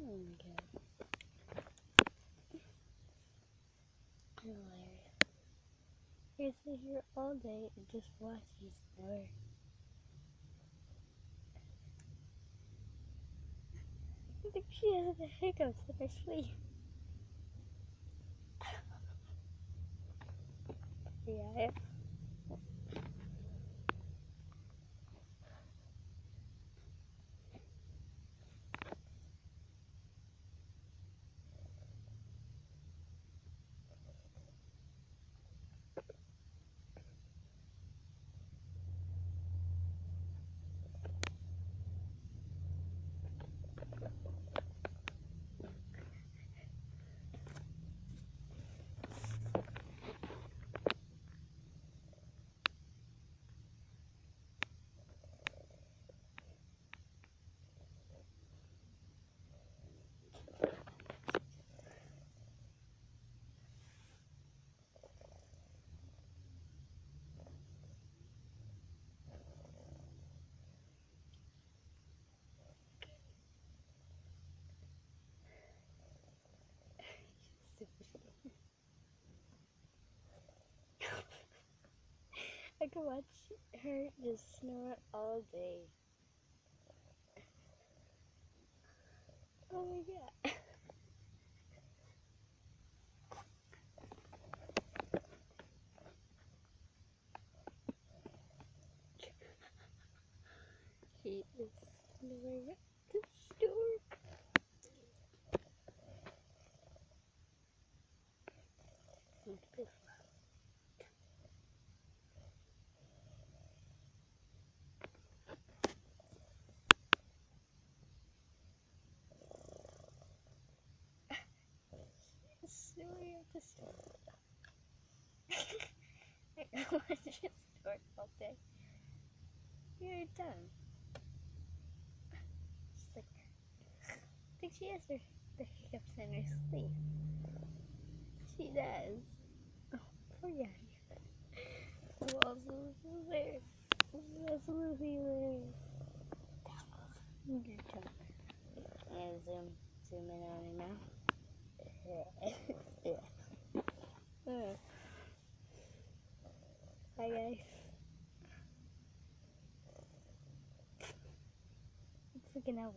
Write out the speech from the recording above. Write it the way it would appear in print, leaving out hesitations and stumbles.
Oh my god. Hilarious. You sit here all day and just watch you snore. I think she has the hiccups in her sleep. Yeah. I could watch her just snore all day. Oh my god. She is snoring up the store. Snoring up the store. I watch her snore all day. You're done. She's like, I think she has the hiccups in her sleep. She does. Oh, poor guy. Who also is there? Absolutely hilarious. Your tongue. I'm gonna zoom in on her now. Hi guys. It's like an elf.